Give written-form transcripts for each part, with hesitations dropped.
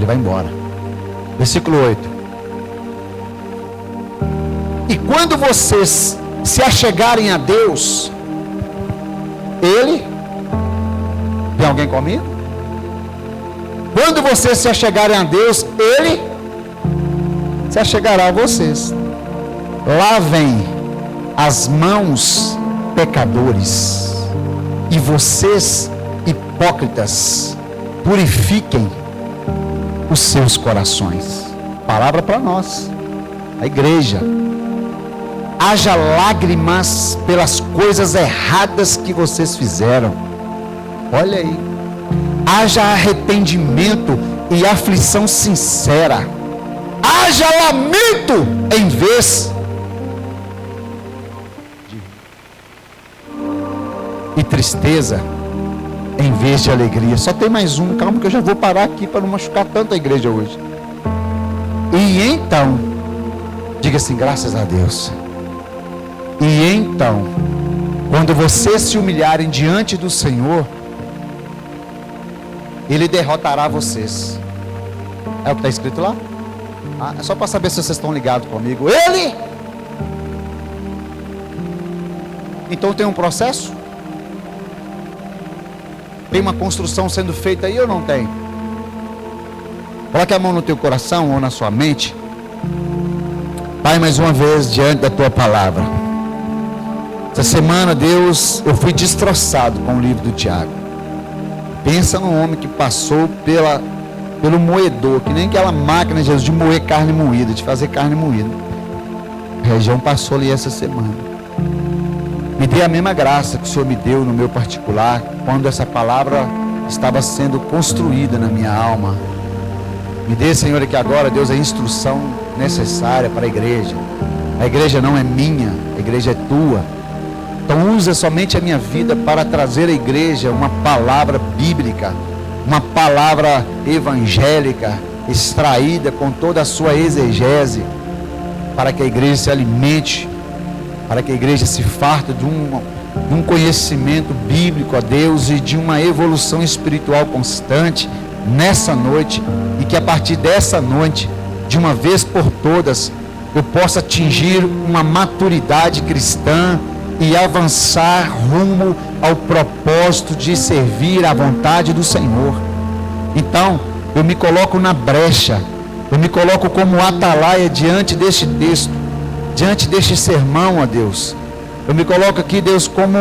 vai embora. Versículo 8. E quando vocês se achegarem a Deus, Ele... Tem alguém comigo? Quando vocês se achegarem a Deus, Ele se achegará a vocês. Lavem as mãos, pecadores, e vocês, hipócritas, purifiquem os seus corações. Palavra para nós, a igreja. Haja lágrimas pelas coisas erradas que vocês fizeram. Olha aí. Haja arrependimento e aflição sincera. Haja lamento em vez e tristeza em vez de alegria. Só tem mais um, calma que eu já vou parar aqui para não machucar tanto a igreja hoje. E então, diga assim, graças a Deus. E então, quando vocês se humilharem diante do Senhor, Ele derrotará vocês. É o que está escrito lá? É só para saber se vocês estão ligados comigo. Ele! Então tem um processo? Tem uma construção sendo feita aí ou não tem? Coloque a mão no teu coração ou na sua mente. Pai, mais uma vez diante da tua palavra. Essa semana, Deus, eu fui destroçado com o livro do Tiago. Pensa num homem que passou pelo moedor, que nem aquela máquina, Jesus, de moer carne moída, de fazer carne moída. A região passou ali essa semana. Me dê a mesma graça que o Senhor me deu no meu particular, quando essa palavra estava sendo construída na minha alma. Me dê, Senhor, que agora, Deus, a instrução necessária para a igreja. A igreja não é minha, a igreja é tua. Então usa somente a minha vida para trazer à igreja uma palavra bíblica, uma palavra evangélica, extraída com toda a sua exegese, para que a igreja se alimente, para que a igreja se farta de um conhecimento bíblico a Deus e de uma evolução espiritual constante nessa noite, e que a partir dessa noite, de uma vez por todas, eu possa atingir uma maturidade cristã e avançar rumo ao propósito de servir à vontade do Senhor. Então, eu me coloco na brecha, eu me coloco como atalaia diante deste texto, diante deste sermão, ó Deus. Eu me coloco aqui, Deus, como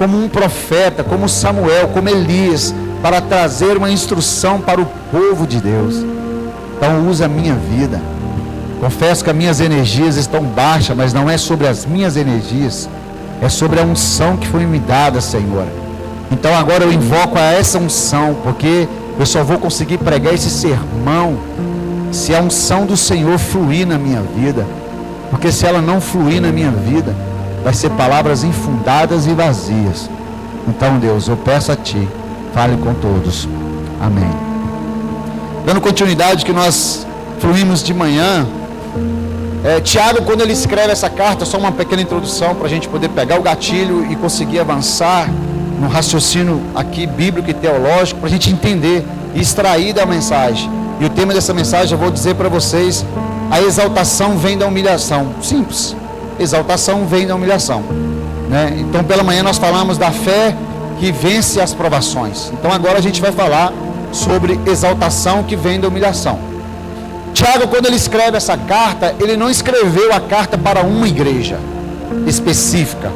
um profeta, como Samuel, como Elias, para trazer uma instrução para o povo de Deus. Então, usa a minha vida. Confesso que as minhas energias estão baixas, mas não é sobre as minhas energias, é sobre a unção que foi me dada, Senhor. Então agora eu invoco a essa unção, porque eu só vou conseguir pregar esse sermão se a unção do Senhor fluir na minha vida. Porque se ela não fluir na minha vida, vai ser palavras infundadas e vazias. Então, Deus, eu peço a Ti, fale com todos. Amém. Dando continuidade que nós fluímos de manhã, Tiago, quando ele escreve essa carta, só uma pequena introdução para a gente poder pegar o gatilho e conseguir avançar no raciocínio aqui bíblico e teológico, para a gente entender e extrair da mensagem. E o tema dessa mensagem eu vou dizer para vocês: a exaltação vem da humilhação. Simples, exaltação vem da humilhação, né? Então pela manhã nós falamos da fé que vence as provações. Então agora a gente vai falar sobre exaltação que vem da humilhação. Tiago, quando ele escreve essa carta, ele não escreveu a carta para uma igreja específica.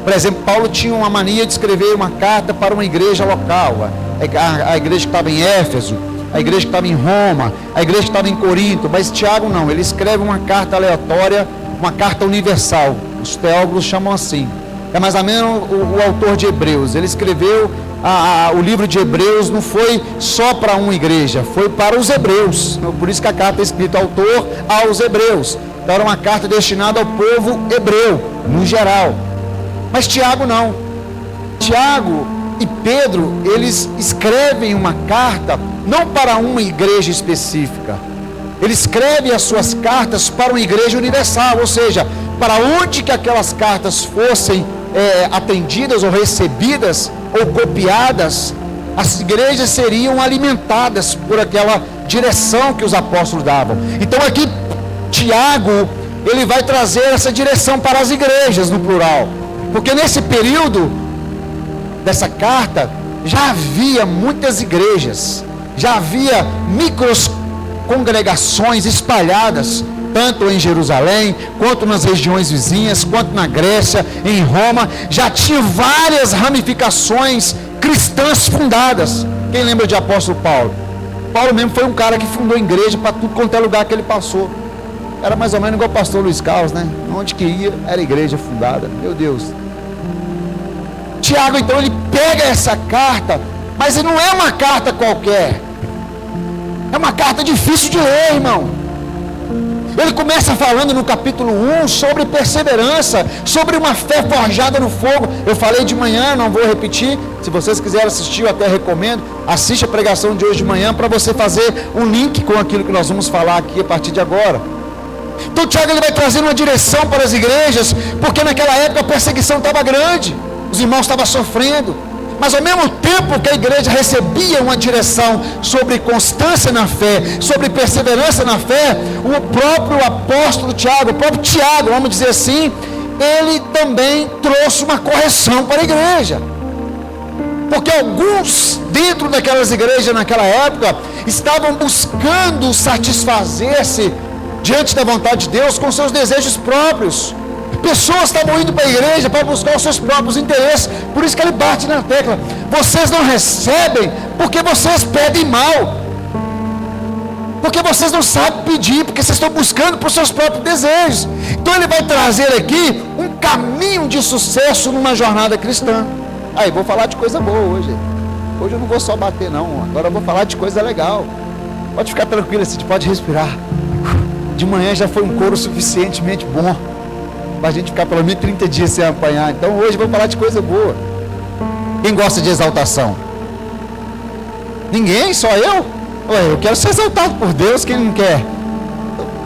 Por exemplo, Paulo tinha uma mania de escrever uma carta para uma igreja local, a igreja que estava em Éfeso, a igreja que estava em Roma, a igreja que estava em Corinto. Mas Tiago não, ele escreve uma carta aleatória, uma carta universal. Os teólogos chamam assim. É mais ou menos o autor de Hebreus. Ele escreveu o livro de Hebreus, não foi só para uma igreja, foi para os hebreus. Por isso que a carta é escrita autor aos hebreus. Então era uma carta destinada ao povo hebreu, no geral. Mas Tiago não. Tiago e Pedro, eles escrevem uma carta não para uma igreja específica. Ele escreve as suas cartas para uma igreja universal, ou seja, para onde que aquelas cartas fossem atendidas ou recebidas ou copiadas, As igrejas seriam alimentadas por aquela direção que os apóstolos davam. Então aqui Tiago, ele vai trazer essa direção para as igrejas no plural, porque nesse período dessa carta já havia muitas igrejas, já havia micros congregações espalhadas, tanto em Jerusalém, quanto nas regiões vizinhas, quanto na Grécia, em Roma. Já tinha várias ramificações cristãs fundadas. Quem lembra de apóstolo Paulo? Paulo mesmo foi um cara que fundou igreja para tudo quanto é lugar que ele passou. Era mais ou menos igual o pastor Luiz Carlos, né? Onde que ia, era igreja fundada. Meu Deus. Tiago, então, ele pega essa carta, mas não é uma carta qualquer. É uma carta difícil de ler, irmão. Ele começa falando no capítulo 1 sobre perseverança, sobre uma fé forjada no fogo. Eu falei de manhã, não vou repetir. Se vocês quiserem assistir, eu até recomendo. Assiste a pregação de hoje de manhã para você fazer um link com aquilo que nós vamos falar aqui a partir de agora. Então Tiago, ele vai trazer uma direção para as igrejas, porque naquela época a perseguição estava grande, os irmãos estavam sofrendo. Mas ao mesmo tempo que a igreja recebia uma direção sobre constância na fé, sobre perseverança na fé, o próprio apóstolo Tiago, o próprio Tiago, vamos dizer assim, ele também trouxe uma correção para a igreja. Porque alguns dentro daquelas igrejas naquela época estavam buscando satisfazer-se diante da vontade de Deus com seus desejos próprios. Pessoas estavam indo para a igreja para buscar os seus próprios interesses. Por isso que ele bate na tecla: vocês não recebem porque vocês pedem mal, porque vocês não sabem pedir, porque vocês estão buscando por seus próprios desejos. Então ele vai trazer aqui um caminho de sucesso numa jornada cristã. Aí, vou falar de coisa boa hoje. Hoje eu não vou só bater não, agora eu vou falar de coisa legal. Pode ficar tranquilo, você pode respirar. De manhã já foi um coro suficientemente bom para a gente ficar pelo menos 30 dias sem apanhar. Então hoje vou falar de coisa boa. Quem gosta de exaltação? Ninguém? Só eu? Ué, eu quero ser exaltado por Deus. Quem não quer?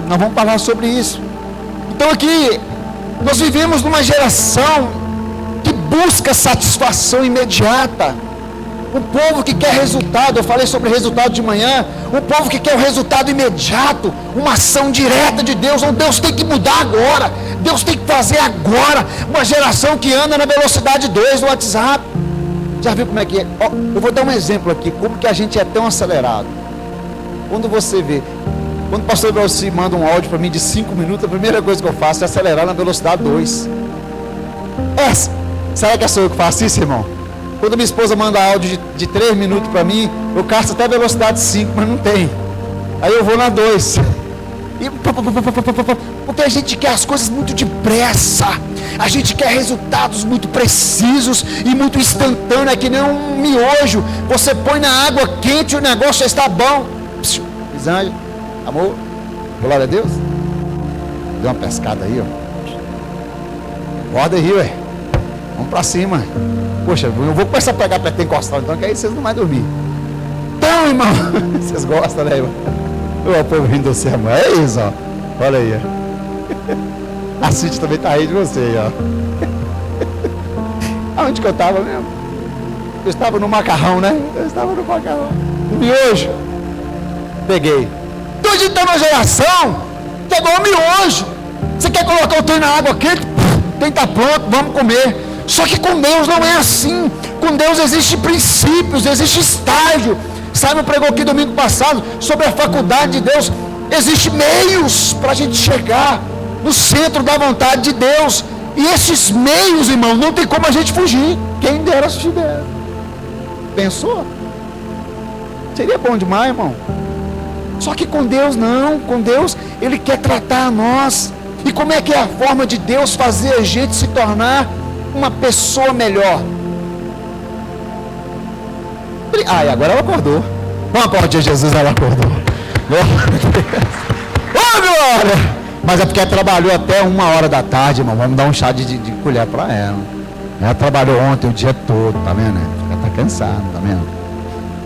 Nós vamos falar sobre isso. Então aqui nós vivemos numa geração que busca satisfação imediata. Um povo que quer resultado. Eu falei sobre resultado de manhã. Um povo que quer o resultado imediato, uma ação direta de Deus. Ou Deus tem que mudar agora, Deus tem que fazer agora. Uma geração que anda na velocidade 2 do WhatsApp. Já viu como é que é? Eu vou dar um exemplo aqui, como que a gente é tão acelerado. Quando você vê, quando o pastor Belci manda um áudio para mim de 5 minutos, a primeira coisa que eu faço é acelerar na velocidade 2. Será que sou eu que faço isso, irmão? Quando minha esposa manda áudio de 3 minutos para mim, eu caço até a velocidade 5, mas não tem. Aí eu vou na 2. Porque a gente quer as coisas muito depressa. A gente quer resultados muito precisos e muito instantâneos. É que nem um miojo. Você põe na água quente e o negócio já está bom. Elisângela, amor, glória a Deus. Deu uma pescada aí, ó. Acorda aí, ué. Vamos pra cima. Poxa, eu vou começar a pegar pentecostal, então que aí vocês não vão dormir. Então, irmão, vocês gostam, né, irmão? O povo rindo do sermão. É isso, ó. Olha aí, ó. A Cid também tá rindo de você, ó. Aonde que eu estava mesmo? Eu estava no macarrão, né? Eu estava no macarrão. No miojo. Peguei. Então a gente está numa geração que é igual ao miojo. Você quer colocar o trem na água quente? Tem que estar pronto, vamos comer. Só que com Deus não é assim. Com Deus existem princípios, existe estágio. Simon pregou aqui domingo passado sobre a faculdade de Deus. Existem meios para a gente chegar no centro da vontade de Deus. E esses meios, irmão, não tem como a gente fugir. Quem dera se tiver. Pensou? Seria bom demais, irmão. Só que com Deus não. Com Deus Ele quer tratar a nós. E como é que é a forma de Deus fazer a gente se tornar uma pessoa melhor? E agora ela acordou. Vamos aplaudir Jesus, ela acordou. Ô, glória! Mas é porque ela trabalhou até 1h da tarde, irmão. Vamos dar um chá de colher para ela. Ela trabalhou ontem o dia todo, tá vendo? Ela está cansada, tá vendo?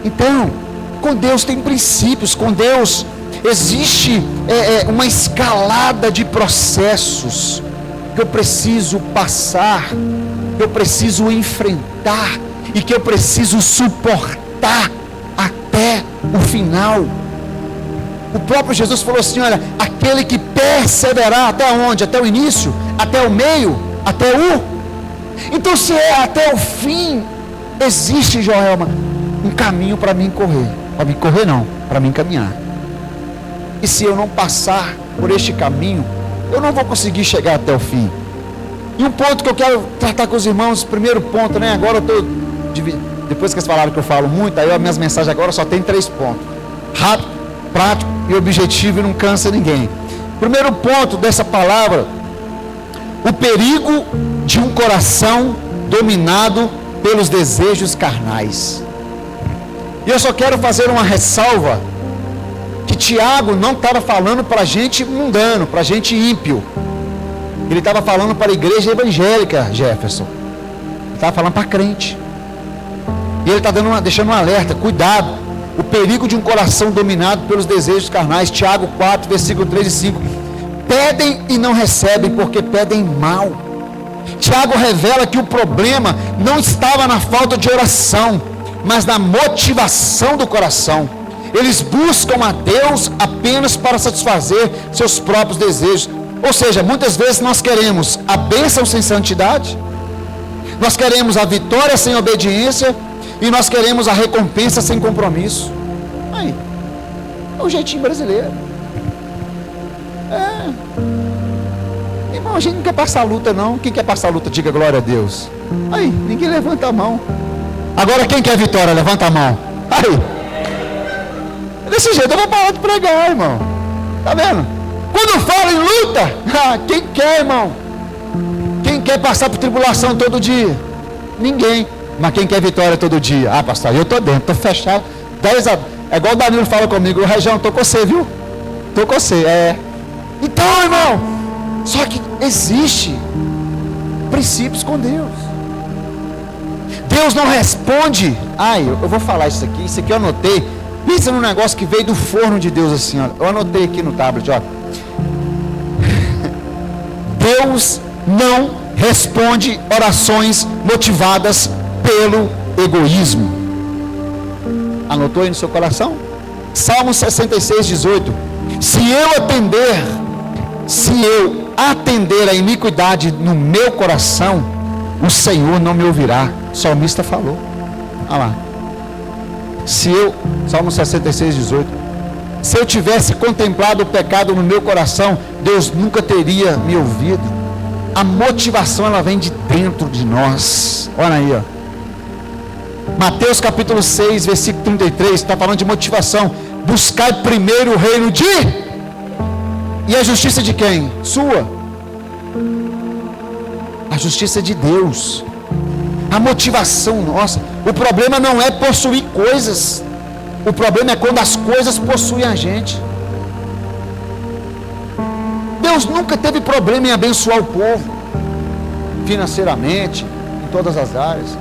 Então, com Deus tem princípios. Com Deus existe uma escalada de processos que eu preciso passar, que eu preciso enfrentar e que eu preciso suportar lutar até o final. O próprio Jesus falou assim: olha, aquele que perseverar até onde? Até o início, até o meio, até o... Então, se é até o fim, existe, Joelma, um caminho para mim correr. Para mim correr não, para mim caminhar. E se eu não passar por este caminho, eu não vou conseguir chegar até o fim. E um ponto que eu quero tratar com os irmãos, primeiro ponto, né? Agora eu estou, depois que eles falaram que eu falo muito, aí as minhas mensagens agora só tem 3 pontos: rápido, prático e objetivo, e não cansa ninguém. Primeiro ponto dessa palavra: o perigo de um coração dominado pelos desejos carnais. E eu só quero fazer uma ressalva, que Tiago não estava falando para gente mundano, para gente ímpio. Ele estava falando para a igreja evangélica, Jefferson. Ele estava falando para crente. E ele está deixando um alerta: cuidado, o perigo de um coração dominado pelos desejos carnais. Tiago 4, versículo 3 e 5. Pedem e não recebem, porque pedem mal. Tiago revela que o problema não estava na falta de oração, mas na motivação do coração. Eles buscam a Deus apenas para satisfazer seus próprios desejos. Ou seja, muitas vezes nós queremos a bênção sem santidade, nós queremos a vitória sem obediência, e nós queremos a recompensa sem compromisso. Aí, é o jeitinho brasileiro. Irmão, a gente não quer passar luta não. Quem quer passar luta, diga glória a Deus. Aí, ninguém levanta a mão. Agora quem quer vitória, levanta a mão. Aí, desse jeito eu vou parar de pregar, irmão. Tá vendo? Quando fala em luta, quem quer, irmão? Quem quer passar por tribulação todo dia? Ninguém. Mas quem quer vitória todo dia? Ah, pastor, eu tô dentro, tô fechado. 10 a... É igual o Danilo fala comigo: Região, tô com você, viu? Tô com você, Então, irmão, só que existe princípios com Deus. Deus não responde. Eu vou falar isso aqui eu anotei. Pensa num negócio que veio do forno de Deus assim, ó. Eu anotei aqui no tablet, ó. Deus não responde orações motivadas pelo egoísmo. Anotou aí no seu coração? Salmo 66, 18. Se eu atender a iniquidade no meu coração, o Senhor não me ouvirá. O salmista falou. Olha lá. Salmo 66, 18. Se eu tivesse contemplado o pecado no meu coração, Deus nunca teria me ouvido. A motivação, ela vem de dentro de nós. Olha aí, ó. Mateus capítulo 6, versículo 33, está falando de motivação. Buscai primeiro o reino e a justiça de quem? Sua. A justiça de Deus. A motivação nossa. O problema não é possuir coisas. O problema é quando as coisas possuem a gente. Deus nunca teve problema em abençoar o povo financeiramente, em todas as áreas.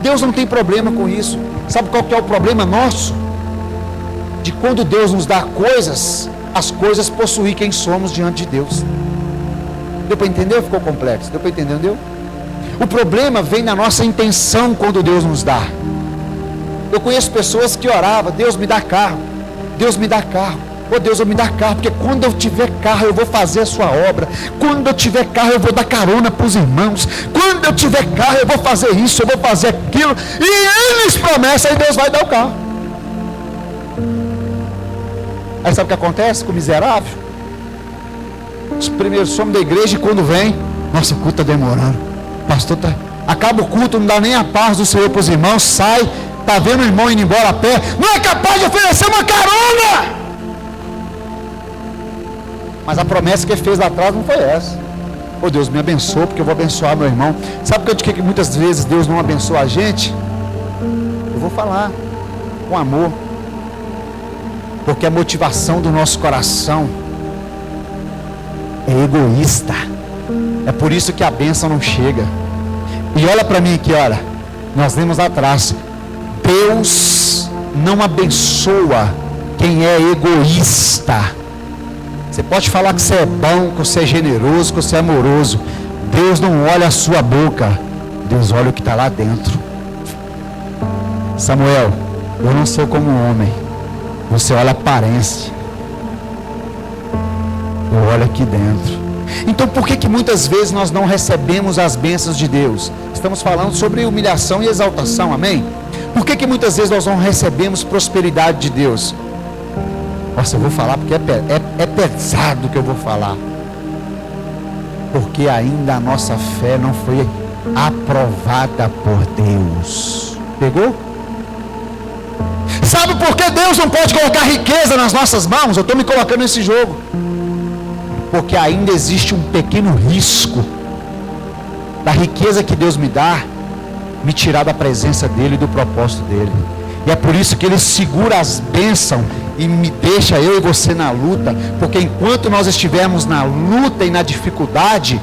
Deus não tem problema com isso. Sabe qual que é o problema nosso? De quando Deus nos dá coisas, as coisas possuem quem somos diante de Deus. Deu para entender ou ficou complexo? Deu para entender, não deu? O problema vem na nossa intenção quando Deus nos dá. Eu conheço pessoas que oravam: Deus me dá carro, Deus me dá carro. Oh Deus, eu me dá carro, porque quando eu tiver carro eu vou fazer a sua obra. Quando eu tiver carro eu vou dar carona para os irmãos. Quando eu tiver carro eu vou fazer isso, eu vou fazer aquilo. E eles promessam, aí Deus vai dar o carro. Aí sabe o que acontece com o miserável? Os primeiros somos da igreja, e quando vem, nossa, o culto está demorando. Pastor, acaba o culto, não dá nem a paz do Senhor para os irmãos. Sai, está vendo o irmão indo embora a pé, não é capaz de oferecer uma carona. Mas a promessa que ele fez lá atrás não foi essa. Oh Deus, me abençoa, porque eu vou abençoar meu irmão. Sabe por que muitas vezes Deus não abençoa a gente? Eu vou falar com amor. Porque a motivação do nosso coração é egoísta. É por isso que a bênção não chega. E olha para mim aqui, olha. Nós lemos lá atrás: Deus não abençoa quem é egoísta. Você pode falar que você é bom, que você é generoso, que você é amoroso. Deus não olha a sua boca, Deus olha o que está lá dentro. Samuel, Eu não sou como um homem. Você olha a aparência. Eu olho aqui dentro. Então por que muitas vezes nós não recebemos as bênçãos de Deus? Estamos falando sobre humilhação e exaltação, amém? Por que muitas vezes nós não recebemos prosperidade de Deus? Nossa, eu vou falar porque é pesado o que eu vou falar. Porque ainda a nossa fé não foi aprovada por Deus. Pegou? Sabe por que Deus não pode colocar riqueza nas nossas mãos? Eu estou me colocando nesse jogo. Porque ainda existe um pequeno risco da riqueza que Deus me dá me tirar da presença dele e do propósito dele. E é por isso que ele segura as bênçãos e me deixa eu e você na luta. Porque enquanto nós estivermos na luta e na dificuldade,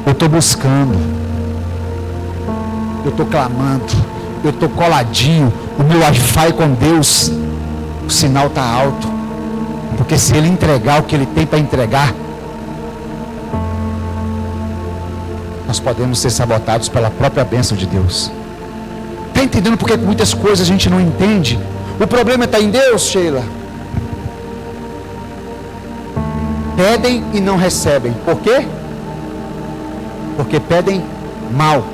eu estou buscando, eu estou clamando, eu estou coladinho, o meu Wi-Fi com Deus, o sinal está alto. Porque se ele entregar o que ele tem para entregar, nós podemos ser sabotados pela própria bênção de Deus. Está entendendo porque muitas coisas a gente não entende? O problema está em Deus, Sheila. Pedem e não recebem. Por quê? Porque pedem mal.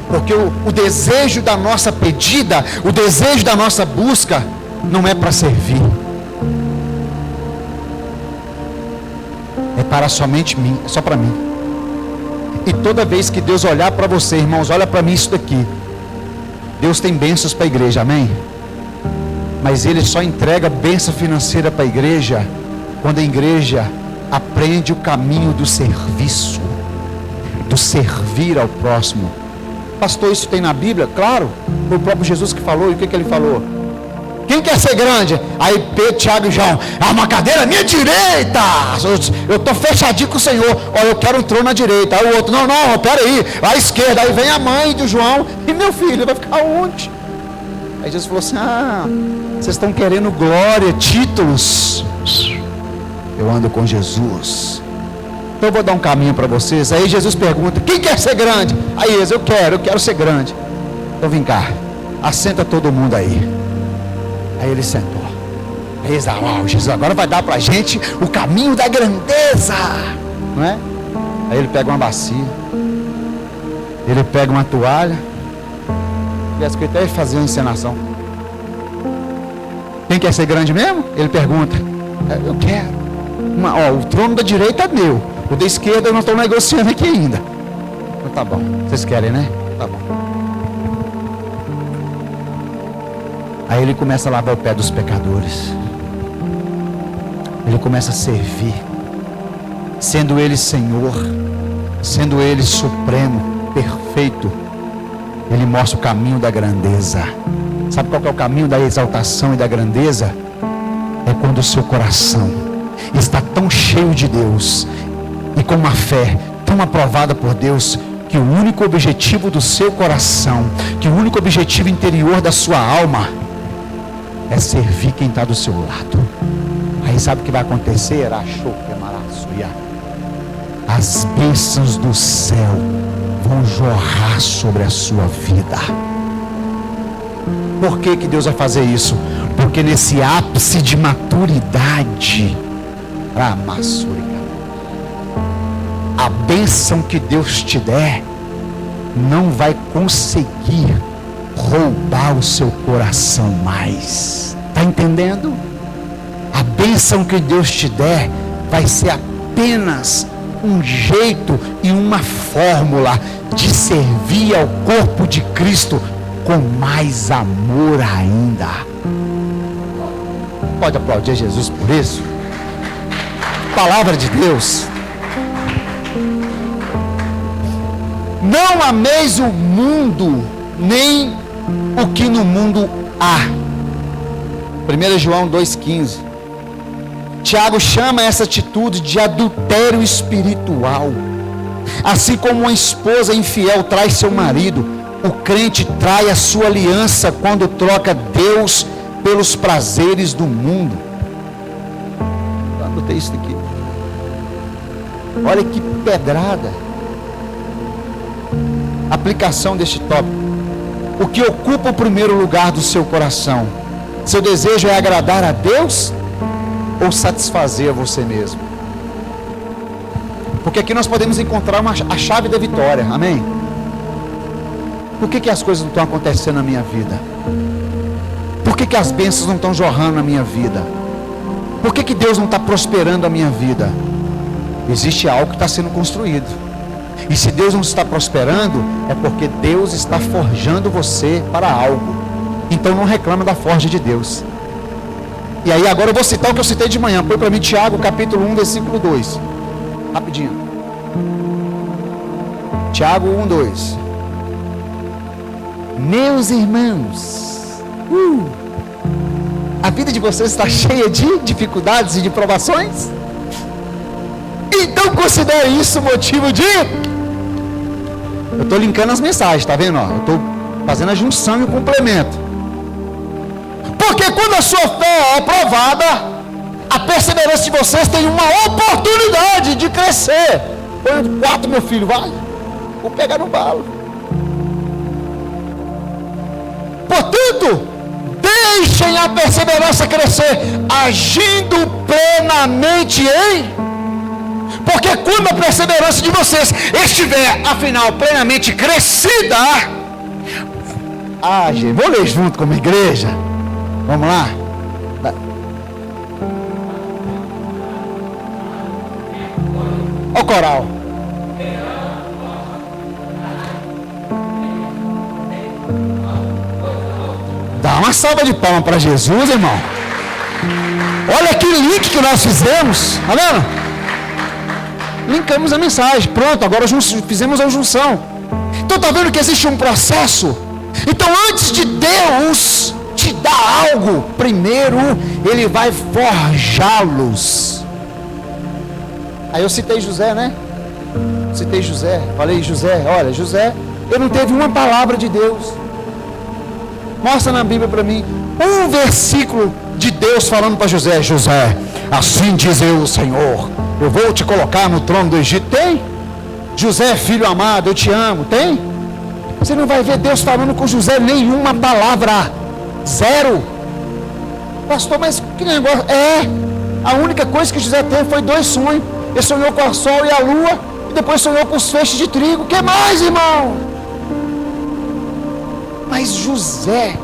Porque o desejo da nossa pedida, o desejo da nossa busca, não é para servir. É para somente mim, é só para mim. E toda vez que Deus olhar para você, irmãos, olha para mim isso daqui. Deus tem bênçãos para a igreja, amém? Mas Ele só entrega bênção financeira para a igreja quando a igreja aprende o caminho do serviço, do servir ao próximo. Pastor, isso tem na Bíblia? Claro, foi o próprio Jesus que falou. E o que ele falou? Quem quer ser grande? Aí Pedro, Tiago e João: uma cadeira à minha direita. Eu estou fechadinho com o Senhor. Olha, eu quero um trono à direita. Aí o outro: não, peraí, à esquerda. Aí vem a mãe do João: e meu filho vai ficar onde? Aí Jesus falou assim: vocês estão querendo glória, títulos. Eu ando com Jesus. Então eu vou dar um caminho para vocês. Aí Jesus pergunta: quem quer ser grande? Aí eles: eu quero ser grande. Então vem cá, assenta todo mundo aí. Aí ele sentou. Aí eles: Jesus agora vai dar para a gente o caminho da grandeza, não é? Aí ele pega uma bacia, ele pega uma toalha, e as coisas até fazer uma encenação. Quem quer ser grande mesmo? Ele pergunta: eu quero. O trono da direita é meu, o da esquerda eu não estou negociando aqui ainda. Então tá bom, vocês querem, né? Tá bom. Aí ele começa a lavar o pé dos pecadores. Ele começa a servir, sendo ele Senhor, sendo ele supremo, perfeito. Ele mostra o caminho da grandeza. Sabe qual que é o caminho da exaltação e da grandeza? É quando o seu coração está tão cheio de Deus e com uma fé tão aprovada por Deus, que o único objetivo do seu coração, que o único objetivo interior da sua alma é servir quem está do seu lado. Aí sabe o que vai acontecer? As bênçãos do céu vão jorrar sobre a sua vida. Por que Deus vai fazer isso? Porque nesse ápice de maturidade, a bênção que Deus te der não vai conseguir roubar o seu coração mais. Está entendendo? A bênção que Deus te der vai ser apenas um jeito e uma fórmula de servir ao corpo de Cristo com mais amor ainda. Pode aplaudir Jesus por isso? Palavra de Deus. Não ameis o mundo, nem o que no mundo há. 1 João 2,15. Tiago chama essa atitude de adultério espiritual. Assim como uma esposa infiel trai seu marido, o crente trai a sua aliança quando troca Deus pelos prazeres do mundo. Eu anotei isso aqui. Olha que pedrada. Aplicação deste tópico. o que ocupa o primeiro lugar do seu coração? Seu desejo é agradar a Deus ou satisfazer a você mesmo? Porque aqui nós podemos encontrar a chave da vitória, amém? Por que as coisas não estão acontecendo na minha vida? Por que as bênçãos não estão jorrando na minha vida? Por que Deus não está prosperando a minha vida? Existe algo que está sendo construído. E se Deus não está prosperando, é porque Deus está forjando você para algo. Então não reclama da forja de Deus. E aí agora eu vou citar o que eu citei de manhã. Põe para mim Tiago capítulo 1, versículo 2. Rapidinho. Tiago 1, 2. Meus irmãos, a vida de vocês está cheia de dificuldades e de provações? Então considere isso motivo de... Eu estou linkando as mensagens, tá vendo? Eu estou fazendo a junção e o complemento. Porque quando a sua fé é provada, a perseverança de vocês tem uma oportunidade de crescer. Põe 4, meu filho, vai. Vou pegar no balo. Portanto, deixem a perseverança crescer, agindo plenamente em... Porque quando a perseverança de vocês estiver, afinal, plenamente crescida... gente, vou ler junto como igreja. Vamos lá. Olha o coral. Dá uma salva de palmas para Jesus, irmão. Olha que link que nós fizemos. Tá vendo? Linkamos a mensagem. Pronto, agora fizemos a junção. Então está vendo que existe um processo? Então antes de Deus te dar algo, primeiro Ele vai forjá-los. Aí eu citei José, né? Citei José. Falei José, olha, José, ele não teve uma palavra de Deus. Mostra na Bíblia para mim um versículo de Deus falando para José: José, assim diz o Senhor, eu vou te colocar no trono do Egito. Tem? José, filho amado, eu te amo. Tem? Você não vai ver Deus falando com José nenhuma palavra. Zero. Pastor, mas que negócio? A única coisa que José teve foi 2 sonhos. Ele sonhou com o sol e a lua, e depois sonhou com os feixes de trigo. O que mais, irmão? Mas José,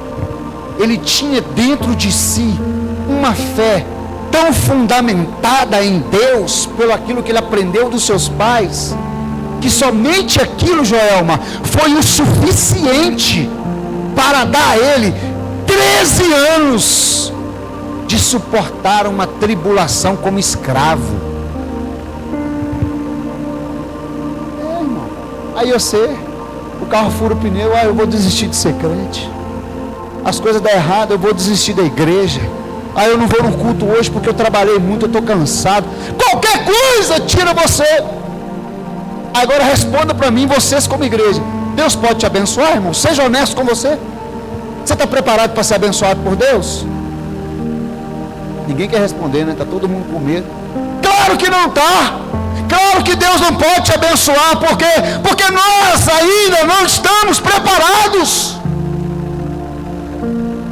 ele tinha dentro de si uma fé tão fundamentada em Deus, pelo aquilo que ele aprendeu dos seus pais, que somente aquilo, Joelma, foi o suficiente para dar a ele 13 anos de suportar uma tribulação como escravo. Irmão, aí o carro fura o pneu, eu vou desistir de ser crente. As coisas dão errado, eu vou desistir da igreja. Eu não vou no culto hoje porque eu trabalhei muito, eu estou cansado. Qualquer coisa tira você. Agora responda para mim, vocês como igreja: Deus pode te abençoar, irmão? Seja honesto com você. Você está preparado para ser abençoado por Deus? Ninguém quer responder, né? Está todo mundo com medo. Claro que não está. Claro que Deus não pode te abençoar. Por quê? Porque nós ainda não estamos preparados.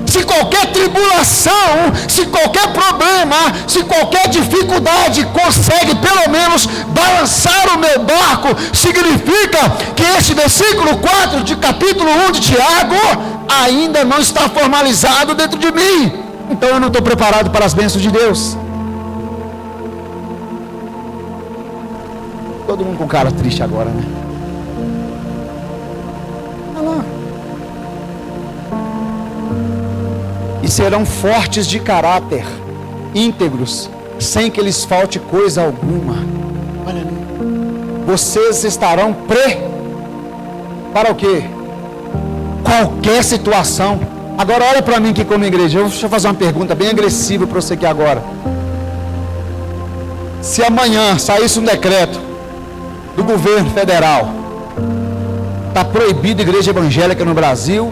Se qualquer tribulação, se qualquer problema, se qualquer dificuldade consegue pelo menos balançar o meu barco, significa que este versículo 4 de capítulo 1 de Tiago ainda não está formalizado dentro de mim. Então eu não estou preparado para as bênçãos de Deus. Todo mundo com cara triste agora, né? Olha lá. E serão fortes de caráter, íntegros, sem que lhes falte coisa alguma. Olha ali. Vocês estarão para o quê? Qualquer situação. Agora olha para mim aqui como igreja. Deixa eu fazer uma pergunta bem agressiva para você aqui agora. Se amanhã saísse um decreto do governo federal, está proibido a igreja evangélica no Brasil,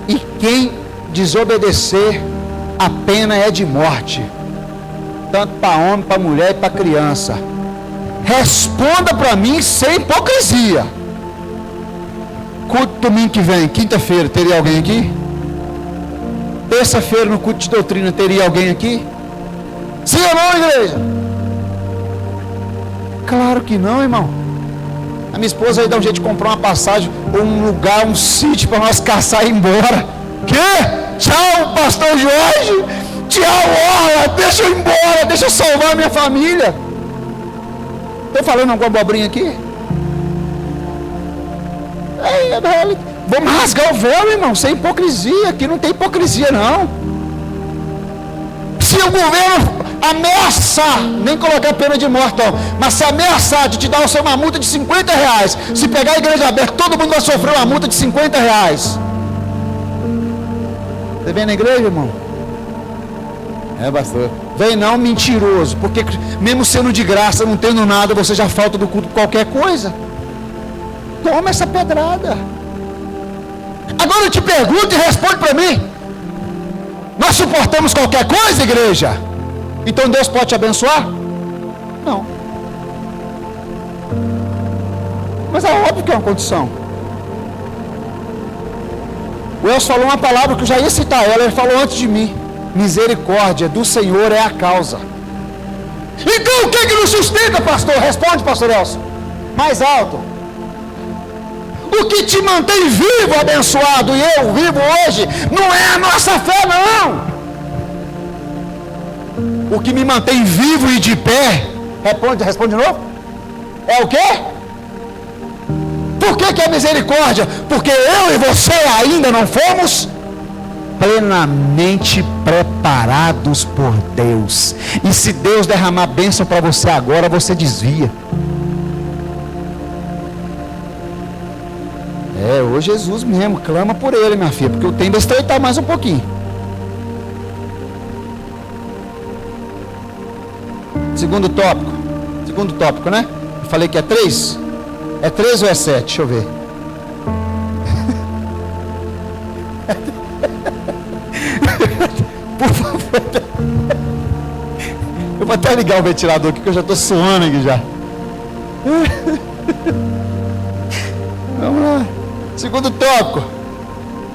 e quem desobedecer, a pena é de morte, tanto para homem, para mulher e para criança. Responda para mim sem hipocrisia. Culto domingo que vem, quinta-feira, teria alguém aqui? Terça-feira no culto de doutrina, teria alguém aqui? Sim ou não, igreja? Claro que não, irmão. A minha esposa aí dá um jeito de comprar uma passagem, ou um lugar, um sítio para nós caçar e ir embora. Que? Tchau, pastor Jorge. Tchau, Orla. Deixa eu ir embora. Deixa eu salvar a minha família. Estou falando alguma abobrinha aqui? Vamos rasgar o véu, irmão. Sem hipocrisia. Aqui não tem hipocrisia, não. Se o governo ameaçar, nem colocar pena de morte, não, mas se ameaçar de te dar uma multa de R$50, se pegar a igreja aberta, todo mundo vai sofrer uma multa de R$50. Você vem na igreja, irmão? É, pastor. Vem não, mentiroso, porque mesmo sendo de graça, não tendo nada, você já falta do culto qualquer coisa. Toma essa pedrada. Agora eu te pergunto e responde para mim. Nós suportamos qualquer coisa, igreja? Então Deus pode te abençoar? Não. Mas é óbvio que é uma condição. O Elcio falou uma palavra que eu já ia citar ela, ele falou antes de mim. Misericórdia do Senhor é a causa. Então o que nos sustenta, pastor? Responde, pastor Elcio. Mais alto. O que te mantém vivo, abençoado, e eu vivo hoje, não é a nossa fé, não. O que me mantém vivo e de pé, responde de novo. É o quê? Por que é misericórdia? Porque eu e você ainda não fomos plenamente preparados por Deus. E se Deus derramar bênção para você agora, você desvia. É, hoje Jesus mesmo, clama por ele, minha filha, porque o tempo vai estreitar mais um pouquinho. Segundo tópico, né? Eu falei que é 3? É 3 ou é 7? Deixa eu ver. Por favor. Eu vou até ligar o ventilador aqui, que eu já estou suando aqui já. Vamos lá. Segundo tópico.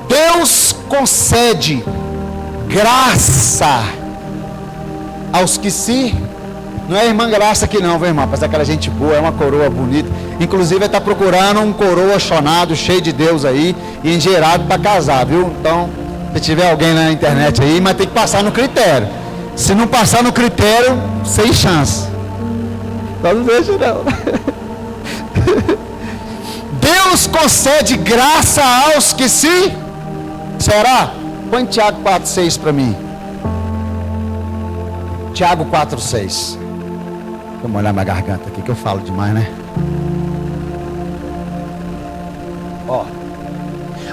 Deus concede graça aos que se... Não é irmã Graça aqui não, viu, irmã? Mas é aquela gente boa, é uma coroa bonita. Inclusive, está procurando um coroa chonado, cheio de Deus aí, e engerado para casar, viu? Então, se tiver alguém na internet aí, mas tem que passar no critério. Se não passar no critério, sem chance. Só não deixa não. Deus concede graça aos que se... Será? Põe Tiago 4,6 para mim. Tiago 4,6. Vamos olhar minha garganta aqui, que eu falo demais, né? Ó.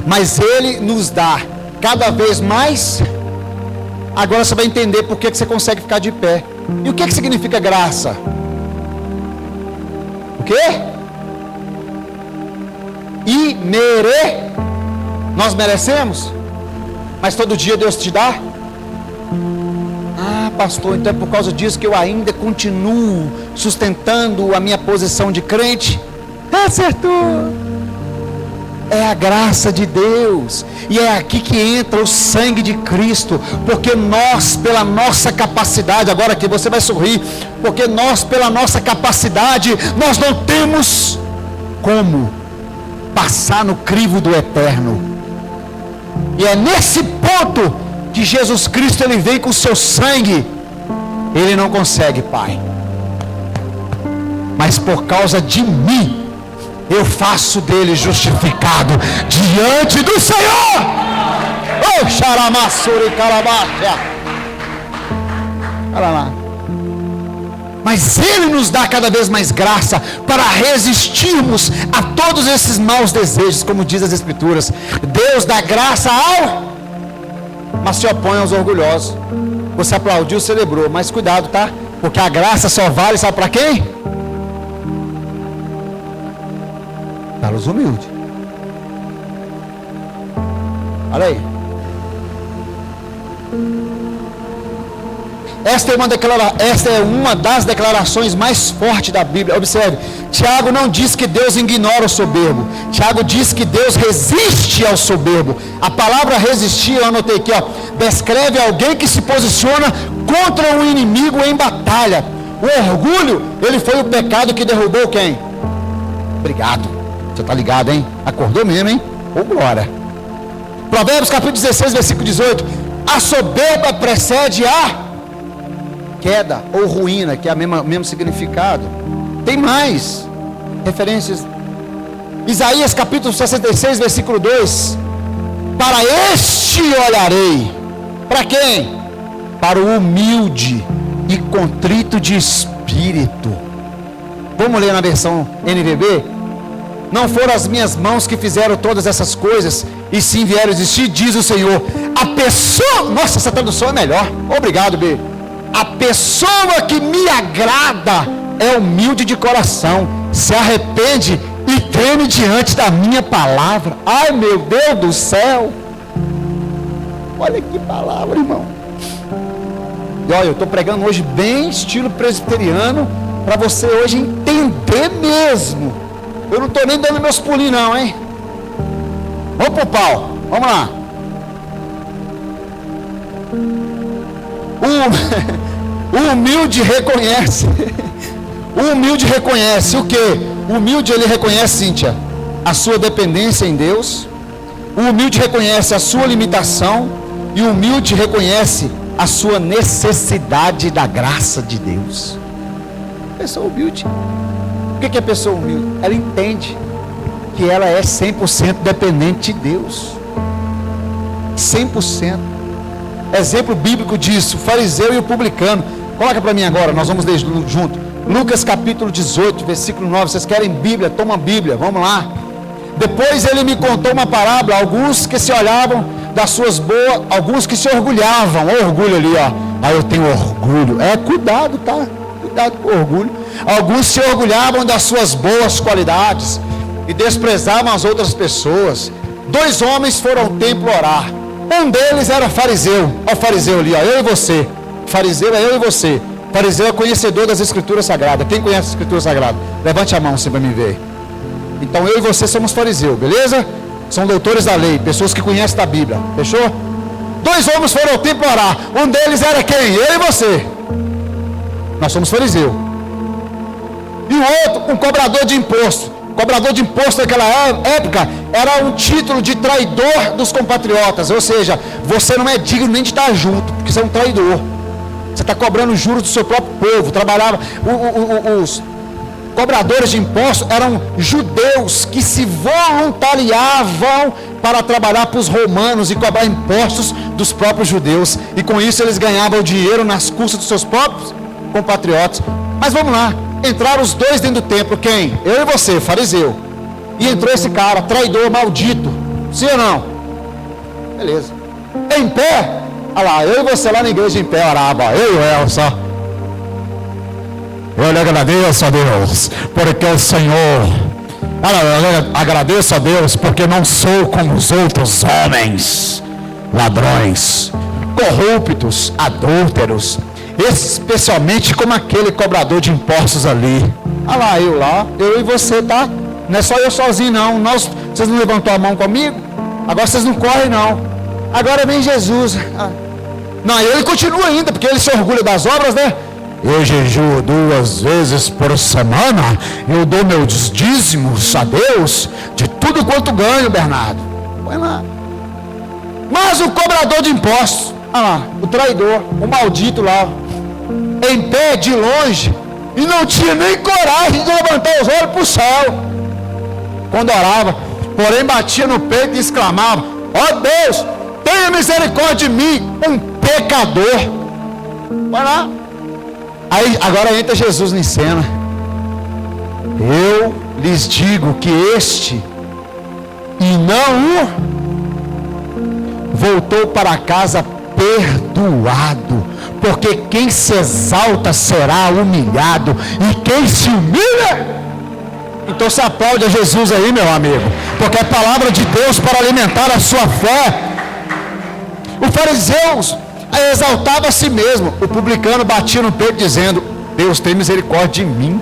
Mas Ele nos dá cada vez mais. Agora você vai entender por que você consegue ficar de pé. E o que significa graça? O quê? Nós merecemos? Mas todo dia Deus te dá? Ah, pastor, então é por causa disso que eu ainda continuo sustentando a minha posição de crente? Acertou! É a graça de Deus, e é aqui que entra o sangue de Cristo, porque nós, pela nossa capacidade, agora que você vai sorrir, porque nós, pela nossa capacidade, nós não temos como passar no crivo do eterno. E é nesse ponto que Jesus Cristo, ele vem com o seu sangue. Ele não consegue, Pai, mas por causa de mim, eu faço dele justificado diante do Senhor. Oh, xaramassuri calabacha. Olha lá. Mas Ele nos dá cada vez mais graça para resistirmos a todos esses maus desejos, como diz as Escrituras. Deus dá graça mas se opõe aos orgulhosos. Você aplaudiu, celebrou, mas cuidado, tá? Porque a graça só vale, sabe para quem? Para os humildes. Olha aí. Esta é uma das declarações mais fortes da Bíblia. Observe, Tiago não diz que Deus ignora o soberbo. Tiago diz que Deus resiste ao soberbo. A palavra resistir, eu anotei aqui, descreve alguém que se posiciona contra um inimigo em batalha. O orgulho, ele foi o pecado que derrubou quem? Obrigado. Você está ligado, hein? Acordou mesmo, hein? Ô glória. Provérbios capítulo 16, versículo 18. A soberba precede a queda ou ruína, que é o mesmo significado. Tem mais referências. Isaías capítulo 66, versículo 2. Para este olharei. Para quem? Para o humilde e contrito de espírito. Vamos ler na versão NVB? Não foram as minhas mãos que fizeram todas essas coisas, e sim vieram existir, diz o Senhor. A pessoa, nossa, essa tradução é melhor. Obrigado, B. A pessoa que me agrada é humilde de coração, se arrepende e treme diante da minha palavra. Ai, meu Deus do céu! Olha que palavra, irmão. E olha, eu estou pregando hoje bem estilo presbiteriano, para você hoje entender mesmo. Eu não estou nem dando meus pulinhos não, hein? Vamos pro pau, vamos lá. O humilde reconhece. O humilde reconhece o quê? O humilde, ele reconhece, Cíntia, a sua dependência em Deus. O humilde reconhece a sua limitação. E o humilde reconhece a sua necessidade da graça de Deus. Pessoa humilde. O que é a pessoa humilde? Ela entende que ela é 100% dependente de Deus. 100%. Exemplo bíblico disso, o fariseu e o publicano. Coloca para mim agora, nós vamos ler junto. Lucas capítulo 18, versículo 9. Vocês querem Bíblia? Toma a Bíblia, vamos lá. Depois ele me contou uma parábola. Alguns que se olhavam das suas boas, alguns que se orgulhavam. O orgulho ali, ó. Eu tenho orgulho. Cuidado, tá? Cuidado com o orgulho. Alguns se orgulhavam das suas boas qualidades e desprezavam as outras pessoas. 2 homens foram ao templo orar. Um deles era fariseu. Olha o fariseu ali, ó. Eu e você. Fariseu é eu e você. Fariseu é conhecedor das Escrituras Sagradas. Quem conhece as Escrituras Sagradas? Levante a mão assim para me ver. Então eu e você somos fariseus, beleza? São doutores da lei, pessoas que conhecem da Bíblia. Fechou? 2 homens foram ao templo orar. Um deles era quem? Eu e você. Nós somos fariseus. E o outro, um cobrador de imposto. Cobrador de imposto naquela época era um título de traidor dos compatriotas. Ou seja, você não é digno nem de estar junto, porque você é um traidor. Você está cobrando juros do seu próprio povo. Trabalhava. Os cobradores de impostos eram judeus que se voluntariavam para trabalhar para os romanos e cobrar impostos dos próprios judeus. E com isso eles ganhavam dinheiro nas custas dos seus próprios compatriotas. Mas vamos lá. Entraram os 2 dentro do templo. Quem? Eu e você, fariseu. E entrou esse cara, traidor, maldito. Sim ou não? Beleza. Em pé. Olha lá, eu e você lá na igreja em pé orava. Eu e o Elsa. Eu lhe agradeço a Deus, porque o Senhor. Eu agradeço a Deus, porque não sou como os outros homens, ladrões, corruptos, adúlteros, especialmente como aquele cobrador de impostos ali. Olha lá, eu e você, tá? Não é só eu sozinho não. Vocês não levantou a mão comigo? Agora vocês não correm não. Agora vem Jesus. Não, ele continua ainda, porque ele se orgulha das obras, né? Eu jejuo 2 vezes por semana. Eu dou meus dízimos a Deus de tudo quanto ganho, Bernardo. Põe lá. Mas o cobrador de impostos, olha lá, o traidor, o maldito lá, em pé de longe, e não tinha nem coragem de levantar os olhos para o céu quando orava, porém batia no peito e exclamava: ó Deus, tenha misericórdia de mim, um pecador. Vai lá. Aí agora entra Jesus em cena. Eu lhes digo que este e não voltou para casa perdoado, porque quem se exalta será humilhado, e quem se humilha. Então se aplaude a Jesus aí, meu amigo, porque é palavra de Deus para alimentar a sua fé. Os fariseus exaltava a si mesmo. O publicano batia no peito dizendo: Deus tem misericórdia de mim,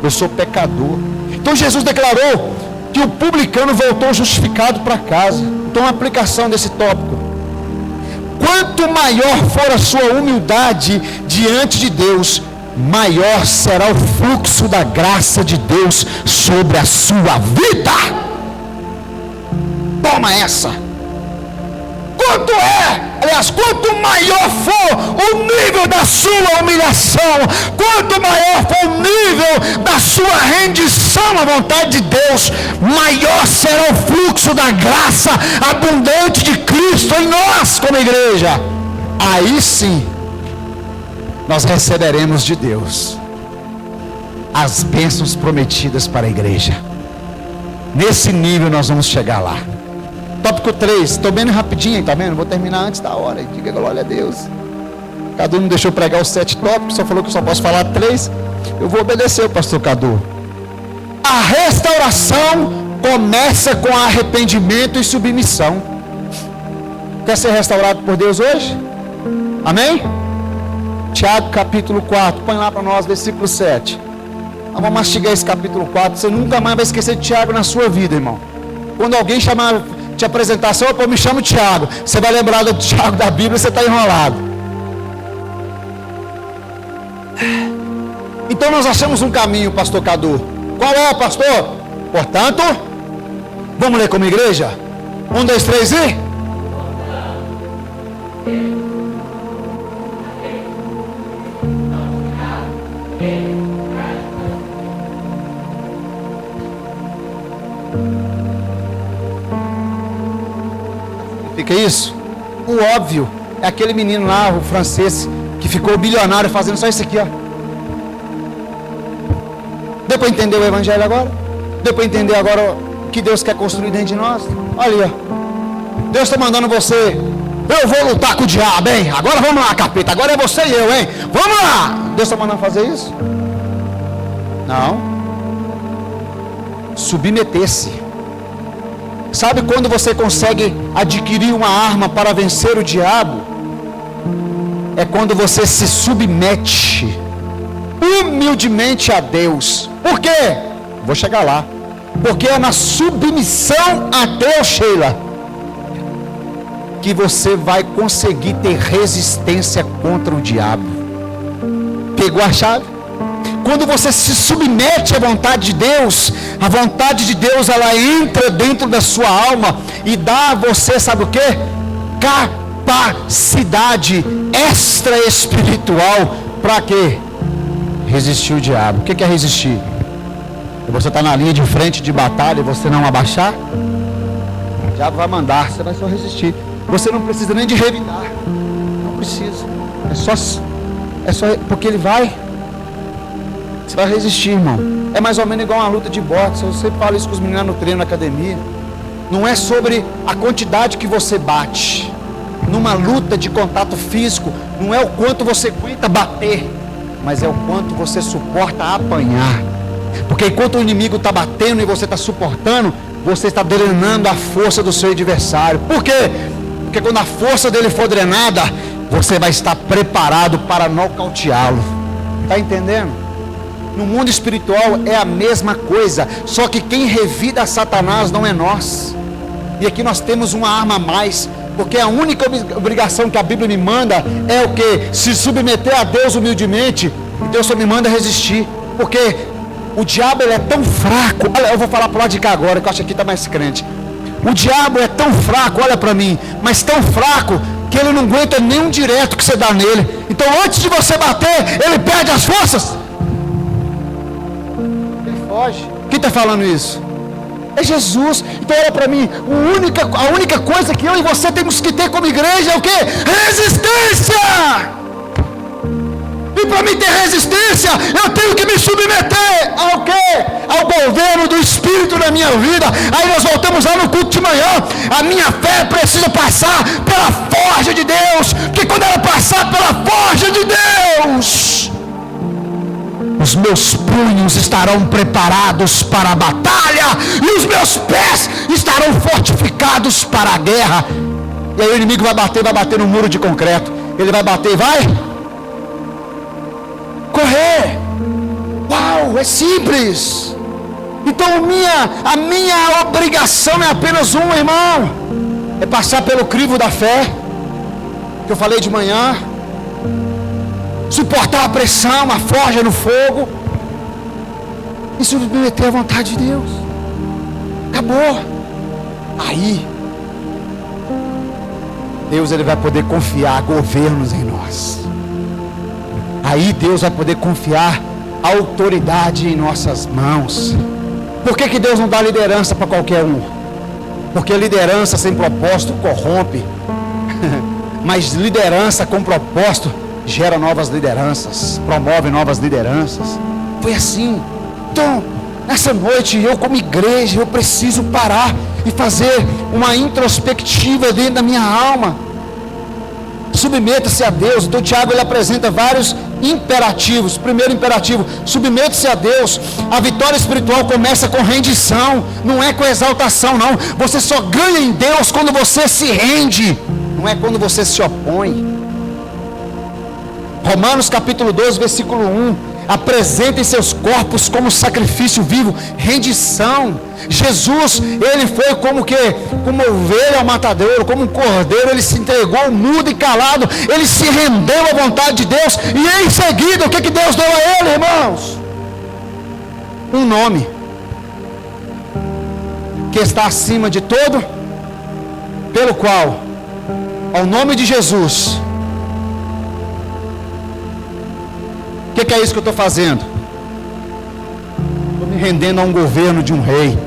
eu sou pecador. Então Jesus declarou que o publicano voltou justificado para casa. Então, a aplicação desse tópico: quanto maior for a sua humildade diante de Deus, maior será o fluxo da graça de Deus sobre a sua vida. Toma essa. Quanto maior for o nível da sua humilhação, quanto maior for o nível da sua rendição à vontade de Deus, maior será o fluxo da graça abundante de Cristo em nós como igreja. Aí sim nós receberemos de Deus as bênçãos prometidas para a igreja. Nesse nível nós vamos chegar lá. Tópico 3, estou bem rapidinho, está vendo? Vou terminar antes da hora. Diga glória a Deus. Cadu não deixou pregar os 7 tópicos, só falou que só posso falar 3. Eu vou obedecer o pastor Cadu. A restauração começa com arrependimento e submissão. Quer ser restaurado por Deus hoje? Amém? Tiago capítulo 4, põe lá para nós, versículo 7. Vamos mastigar esse capítulo 4. Você nunca mais vai esquecer de Tiago na sua vida, irmão. Quando alguém chamar, te apresentar assim: opa, eu me chamo Tiago, você vai lembrar do Tiago da Bíblia e você está enrolado. Então nós achamos um caminho, pastor Cadu. Qual é, pastor? Portanto, vamos ler como igreja? 1, 2, 3 e... Fica isso? O óbvio é aquele menino lá, o francês, que ficou bilionário fazendo só isso aqui, ó. Deu para entender o evangelho agora? Deu para entender agora o que Deus quer construir dentro de nós? Olha ali, ó. Deus está mandando você: eu vou lutar com o diabo, hein? Agora vamos lá, capeta, agora é você e eu, hein? Vamos lá! Deus está mandando fazer isso? Não. Submeter-se. Sabe quando você consegue adquirir uma arma para vencer o diabo? É quando você se submete humildemente a Deus. Por quê? Vou chegar lá. Porque é na submissão a Deus, Sheila, que você vai conseguir ter resistência contra o diabo. Pegou a chave? Quando você se submete à vontade de Deus, a vontade de Deus, ela entra dentro da sua alma e dá a você, sabe o que? Capacidade extra espiritual. Para quê? Resistir o diabo. O que é resistir? Você está na linha de frente de batalha e você não abaixar, o diabo vai mandar, você vai só resistir. Você não precisa nem de revidar. Não precisa. É só porque ele vai. Você vai resistir, irmão. É mais ou menos igual uma luta de boxe. Eu sempre falo isso com os meninos no treino, na academia. Não é sobre a quantidade que você bate. Numa luta de contato físico, não é o quanto você aguenta bater, mas é o quanto você suporta apanhar. Porque enquanto o inimigo está batendo e você está suportando, você está drenando a força do seu adversário. Por quê? Porque quando a força dele for drenada, você vai estar preparado para nocauteá-lo. Está entendendo? No mundo espiritual é a mesma coisa, só que quem revida Satanás não é nós. E aqui nós temos uma arma a mais, porque a única obrigação que a Bíblia me manda é o que? Se submeter a Deus humildemente. E Deus só me manda resistir, porque o diabo ele é tão fraco. Olha, eu vou falar para o lado de cá agora, que eu acho que aqui está mais crente. O diabo é tão fraco, olha para mim, mas tão fraco que ele não aguenta nenhum direto que você dá nele. Então antes de você bater, ele perde as forças. Foge. Quem está falando isso? É Jesus. Então olha para mim, a única coisa que eu e você temos que ter como igreja é o que? Resistência. E para mim ter resistência, eu tenho que me submeter ao quê? Ao governo do Espírito na minha vida. Aí nós voltamos lá no culto de manhã. A minha fé precisa passar pela forja de Deus, porque quando ela passar pela forja de Deus, os meus punhos estarão preparados para a batalha e os meus pés estarão fortificados para a guerra. E aí o inimigo vai bater no muro de concreto. Ele vai bater e vai correr. Uau, é simples. Então a minha obrigação é apenas uma, irmão. É passar pelo crivo da fé, que eu falei de manhã. Suportar a pressão, a forja no fogo. E submeter à vontade de Deus. Acabou. Aí Deus ele vai poder confiar governos em nós. Aí Deus vai poder confiar autoridade em nossas mãos. Por que Deus não dá liderança para qualquer um? Porque liderança sem propósito corrompe. Mas liderança com propósito gera novas lideranças, promove novas lideranças. Foi assim. Então, nessa noite, eu como igreja, eu preciso parar e fazer uma introspectiva dentro da minha alma. Submeta-se a Deus. Então Tiago ele apresenta vários imperativos. Primeiro imperativo, submeta-se a Deus. A vitória espiritual começa com rendição, não é com exaltação não. Você só ganha em Deus quando você se rende, não é quando você se opõe. Romanos capítulo 12, versículo 1: apresentem seus corpos como sacrifício vivo, rendição. Jesus, ele foi como ovelha ao matadouro, como um cordeiro, ele se entregou mudo e calado, ele se rendeu à vontade de Deus, e em seguida, o que Deus deu a ele, irmãos? Um nome, que está acima de todo, pelo qual, ao nome de Jesus. O que é isso que eu estou fazendo? Estou me rendendo a um governo de um rei.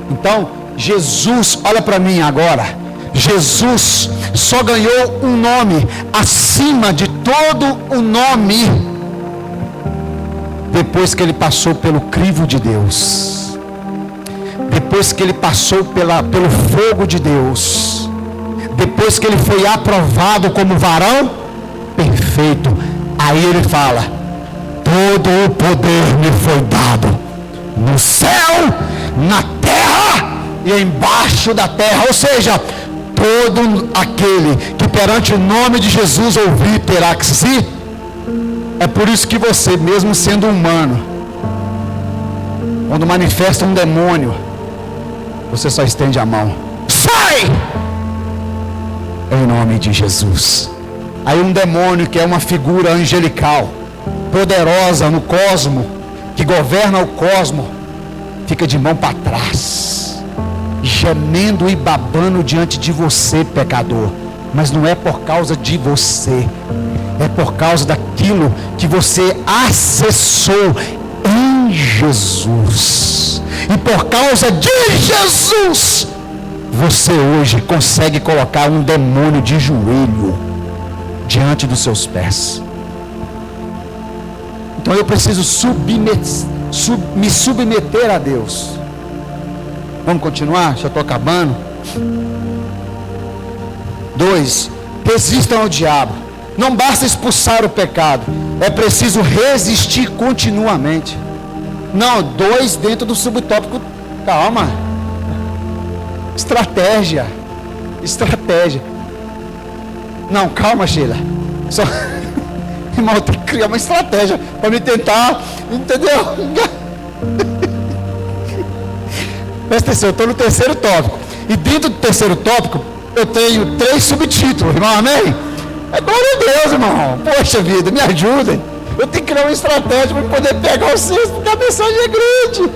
Então, Jesus, olha para mim agora. Jesus só ganhou um nome acima de todo o nome depois que ele passou pelo crivo de Deus. Depois que ele passou pelo fogo de Deus. Depois que ele foi aprovado como varão perfeito. Aí ele fala: todo o poder me foi dado no céu, na terra e embaixo da terra. Ou seja, todo aquele que perante o nome de Jesus ouvir terá que se. É por isso que você, mesmo sendo humano, quando manifesta um demônio, você só estende a mão: sai! Em nome de Jesus. Aí um demônio que é uma figura angelical, poderosa no cosmo, que governa o cosmo, fica de mão para trás, gemendo e babando diante de você, pecador. Mas não é por causa de você, é por causa daquilo que você acessou em Jesus. E por causa de Jesus, você hoje consegue colocar um demônio de joelho diante dos seus pés. Então eu preciso me submeter a Deus. Vamos continuar? Já estou acabando. 2. Resistam ao diabo. Não basta expulsar o pecado, é preciso resistir continuamente. Não, 2 dentro do subtópico. Calma. Estratégia. Não, calma, Sheila. Só... Irmão, eu tenho que criar uma estratégia para me tentar, entendeu? Presta atenção, eu estou no terceiro tópico. E dentro do terceiro tópico, eu tenho 3 subtítulos, irmão, amém? É glória a Deus, irmão. Poxa vida, me ajudem. Eu tenho que criar uma estratégia para poder pegar o sexto, porque a mensagem é grande.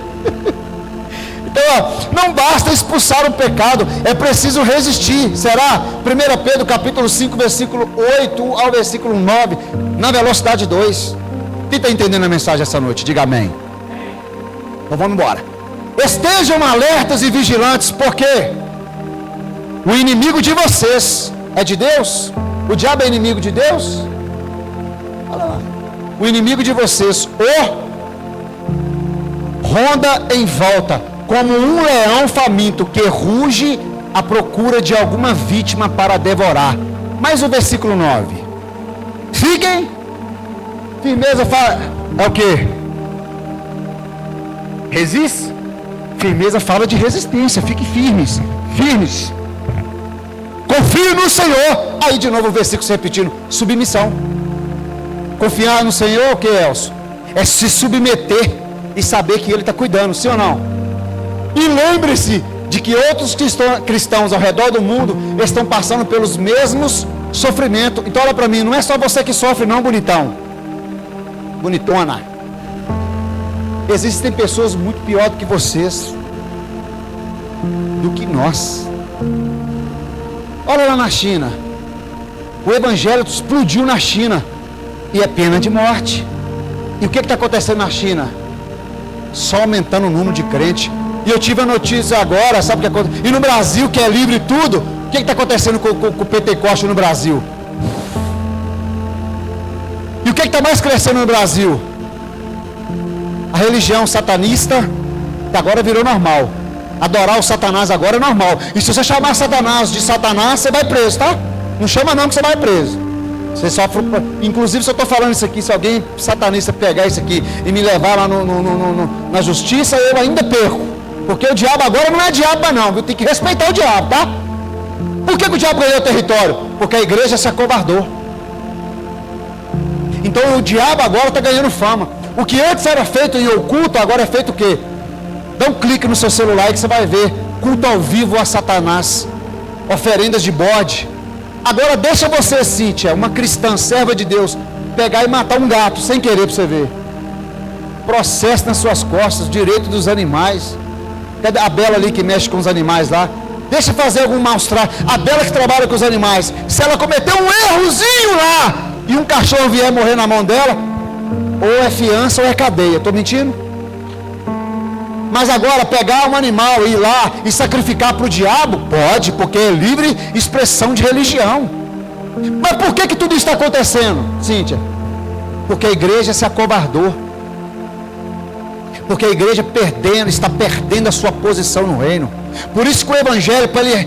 Então, não basta expulsar o pecado, é preciso resistir. Será? 1 Pedro capítulo 5, versículo 8 ao versículo 9, na velocidade 2. Quem está entendendo a mensagem essa noite? Diga amém. Então vamos embora. Estejam alertas e vigilantes, porque o inimigo de vocês é de Deus. O diabo é inimigo de Deus? Olha lá. O inimigo de vocês ronda em volta como um leão faminto que ruge à procura de alguma vítima para devorar. Mas o versículo 9: fiquem, firmeza fala, é o que? Resiste. Firmeza fala de resistência, fiquem firmes, Confie no Senhor. Aí de novo o versículo se repetindo. Submissão. Confiar no Senhor, o que, Elcio? É se submeter e saber que Ele está cuidando, sim ou não? E lembre-se de que outros cristãos ao redor do mundo estão passando pelos mesmos sofrimentos. Então olha para mim, não é só você que sofre não, bonitão, bonitona. Existem pessoas muito pior do que vocês, do que nós. Olha lá na China, o evangelho explodiu na China e é pena de morte. E o que está acontecendo na China? Só aumentando o número de crentes. E eu tive a notícia agora, sabe o que aconteceu? E no Brasil, que é livre e tudo, o que está acontecendo com o Pentecoste no Brasil? E o que está mais crescendo no Brasil? A religião satanista, que agora virou normal. Adorar o Satanás agora é normal. E se você chamar Satanás de Satanás, você vai preso, tá? Não chama não que você vai preso. Você sofre. Inclusive, se eu estou falando isso aqui, se alguém satanista pegar isso aqui e me levar lá na justiça, eu ainda perco. Porque o diabo agora não é diabo não, viu? Tem que respeitar o diabo, tá? Por que o diabo ganhou o território? Porque a igreja se acovardou. Então o diabo agora está ganhando fama. O que antes era feito em oculto, agora é feito o quê? Dá um clique no seu celular que você vai ver culto ao vivo a Satanás, oferendas de bode. Agora deixa você, Cíntia, uma cristã, serva de Deus, pegar e matar um gato sem querer para você ver. Processo nas suas costas, direito dos animais. Cadê a Bela ali que mexe com os animais lá? Deixa fazer algum maus-trato. A Bela que trabalha com os animais, se ela cometer um errozinho lá e um cachorro vier morrer na mão dela, ou é fiança ou é cadeia. Estou mentindo? Mas agora pegar um animal e ir lá e sacrificar para o diabo? Pode, porque é livre expressão de religião. Mas por que tudo isso está acontecendo, Cíntia? Porque a igreja se acovardou. Porque a igreja está perdendo a sua posição no reino. Por isso que o evangelho, para ele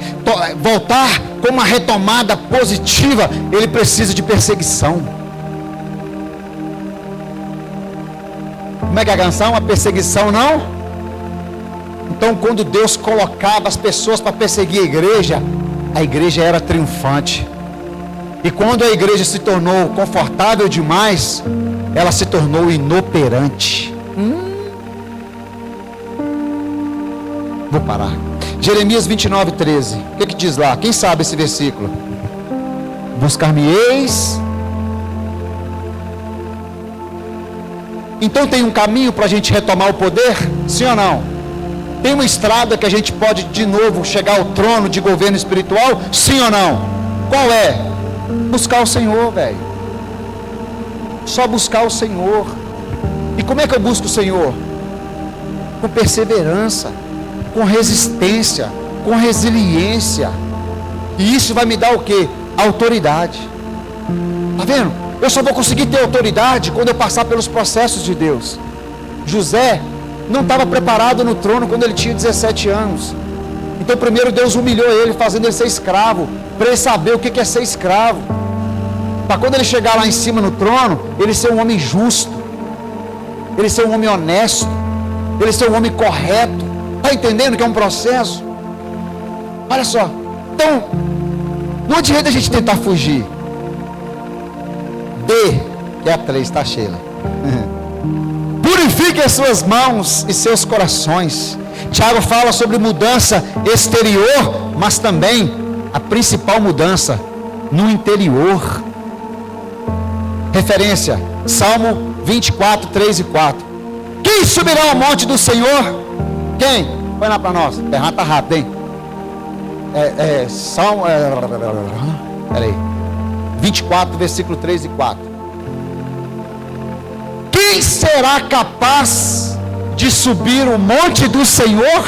voltar com uma retomada positiva, ele precisa de perseguição. Como é que é a canção? A perseguição não? Então, quando Deus colocava as pessoas para perseguir a igreja era triunfante. E quando a igreja se tornou confortável demais, ela se tornou inoperante. Vou parar. Jeremias 29:13. O que diz lá? Quem sabe esse versículo? Buscar-me-eis. Então tem um caminho para a gente retomar o poder? Sim ou não? Tem uma estrada que a gente pode de novo chegar ao trono de governo espiritual? Sim ou não? Qual é? Buscar o Senhor, velho. Só buscar o Senhor. E como é que eu busco o Senhor? Com perseverança, com resistência, com resiliência. E isso vai me dar o quê? Autoridade. Tá vendo? Eu só vou conseguir ter autoridade quando eu passar pelos processos de Deus. José não estava preparado no trono quando ele tinha 17 anos. Então primeiro Deus humilhou ele, fazendo ele ser escravo, para ele saber o que é ser escravo, para quando ele chegar lá em cima no trono, ele ser um homem justo, ele ser um homem honesto, ele ser um homem correto. Está entendendo que é um processo? Olha só. Então não adianta a gente tentar fugir. Que é a 3, tá, Sheila? Purifique as suas mãos e seus corações. Tiago fala sobre mudança exterior, mas também a principal mudança no interior. Referência, Salmo 24, 3 e 4. Quem subirá ao monte do Senhor? Quem? Põe lá para nós. Tá rápido, hein? Salmo. Peraí. 24, versículo 3 e 4. Quem será capaz de subir o monte do Senhor?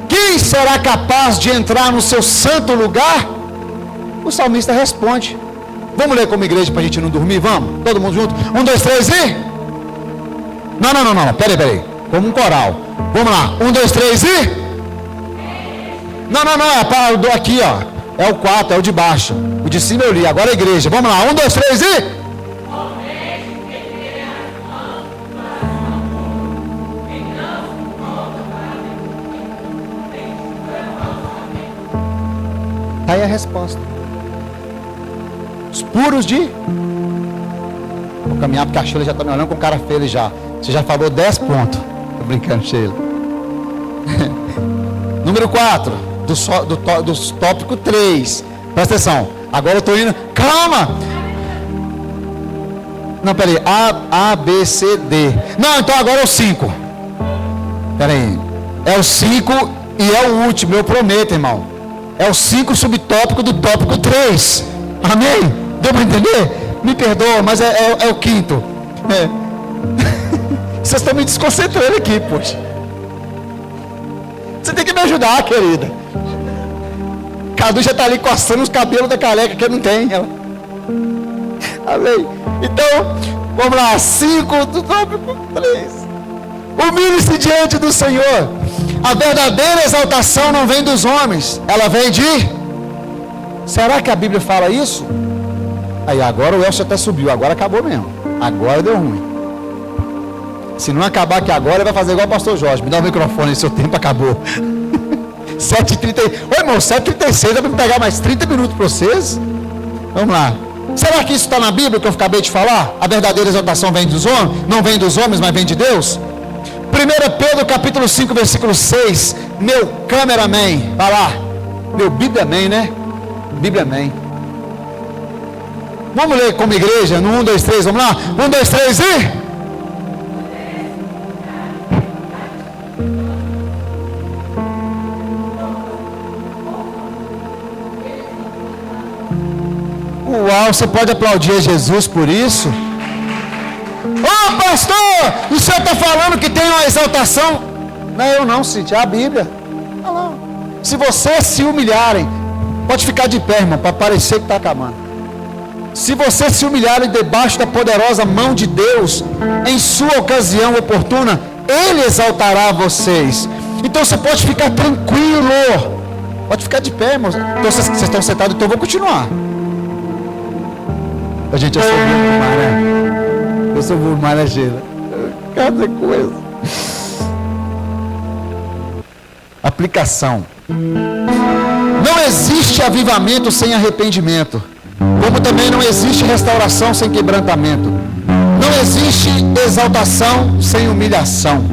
Quem será capaz de entrar no seu santo lugar? O salmista responde. Vamos ler como igreja para a gente não dormir? Vamos? Todo mundo junto? 1, 2, 3 e... Não. Peraí. Como um coral. Vamos lá. 1, 2, 3 e... Não. É para aqui, ó. É o 4, é o de baixo. O de cima eu li. Agora a igreja. Vamos lá. 1, 2, 3 e... Está aí a resposta. Os puros de... Vou caminhar porque a Sheila já está me olhando com cara feia já. Você já falou 10 pontos. Estou brincando, Sheila. Número 4, do tópico 3. Presta atenção. Agora eu estou indo. Calma! Não, peraí. A, B, C, D. Não, então agora é o 5. Peraí. É o 5 e é o último, eu prometo, irmão. É o 5 subtópico do tópico 3. Amém? Deu para entender? Me perdoa, mas é o quinto. Vocês estão me desconcentrando aqui, poxa. Você tem que me ajudar, querida. Cadu já está ali coçando os cabelos da careca que não tem. Ela. Amém? Então, vamos lá. 5 do tópico 3. Humilhe-se diante do Senhor. A verdadeira exaltação não vem dos homens. Ela vem de... Será que a Bíblia fala isso? Aí agora o Elcio até subiu. Agora acabou mesmo. Agora deu ruim. Se não acabar aqui agora, ele vai fazer igual o pastor Jorge. Me dá o microfone, seu tempo acabou. 7h30. Ô irmão, 7h36, dá para pegar mais 30 minutos para vocês? Vamos lá. Será que isso está na Bíblia que eu acabei de falar? A verdadeira exaltação vem dos homens? Não vem dos homens, mas vem de Deus? 1 Pedro capítulo 5, versículo 6. Meu cameraman, vai lá. Meu Bibliaman, né? Bibliaman. Vamos ler como igreja no 1, 2, 3, vamos lá? 1, 2, 3 e... Uau, você pode aplaudir a Jesus por isso? Ô pastor, o senhor está falando que tem uma exaltação? Não, eu não, Cíntia, é a Bíblia. Olha lá. Se vocês se humilharem, pode ficar de pé, irmão, para parecer que está acabando. Se vocês se humilharem debaixo da poderosa mão de Deus, em sua ocasião oportuna, Ele exaltará vocês. Então você pode ficar tranquilo. Pode ficar de pé, irmão. Então vocês estão sentados, então eu vou continuar. A gente é sobrou demais, né? Eu sou demais, né, Sheila? Cada coisa. Aplicação. Não existe avivamento sem arrependimento, como também não existe restauração sem quebrantamento. Não existe exaltação sem humilhação.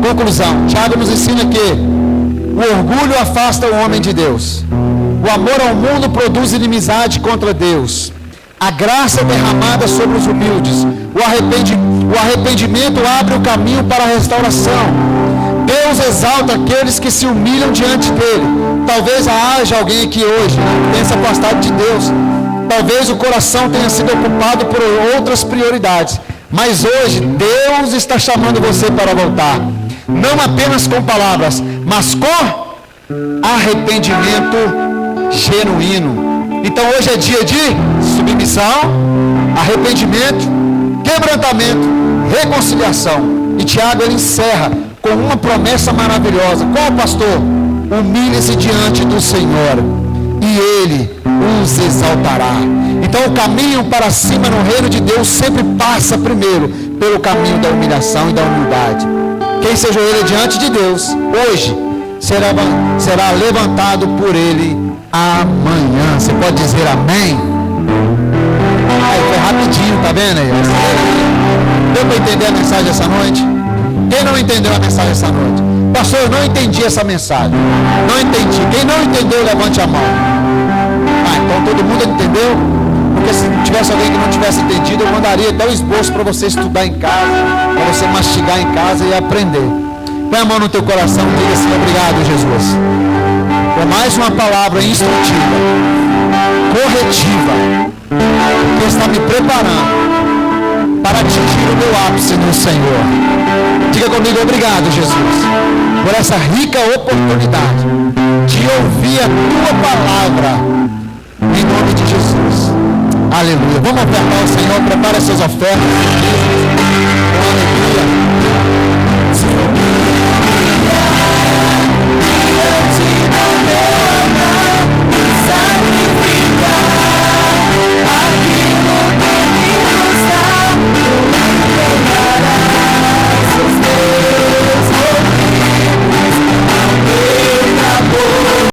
Conclusão. Tiago nos ensina que o orgulho afasta o homem de Deus. O amor ao mundo produz inimizade contra Deus. A graça derramada sobre os humildes. O arrependimento abre o caminho para a restauração. Deus exalta aqueles que se humilham diante dele. Talvez haja alguém aqui hoje que tenha se afastado de Deus. Talvez o coração tenha sido ocupado por outras prioridades. Mas hoje Deus está chamando você para voltar. Não apenas com palavras, mas com arrependimento genuíno. Então hoje é dia de submissão, arrependimento, quebrantamento, reconciliação. E Tiago ele encerra com uma promessa maravilhosa. Qual, pastor? Humilhe-se diante do Senhor e Ele os exaltará. Então o caminho para cima no reino de Deus sempre passa primeiro pelo caminho da humilhação e da humildade. Quem se ajoelha diante de Deus hoje será levantado por Ele amanhã. Você pode dizer amém? Aí foi rapidinho, tá vendo aí? Deu para entender a mensagem essa noite? Quem não entendeu a mensagem essa noite? Pastor, eu não entendi essa mensagem. Não entendi. Quem não entendeu, levante a mão. Então todo mundo entendeu? Porque se tivesse alguém que não tivesse entendido, eu mandaria até o esboço para você estudar em casa, para você mastigar em casa e aprender. Põe a mão no teu coração e diga assim: obrigado, Jesus, por mais uma palavra instrutiva, corretiva, que está me preparando para atingir o meu ápice no Senhor. Diga comigo: obrigado, Jesus, por essa rica oportunidade de ouvir a tua palavra, em nome de Jesus. Aleluia. Vamos ofertar ao Senhor. Prepare as suas ofertas.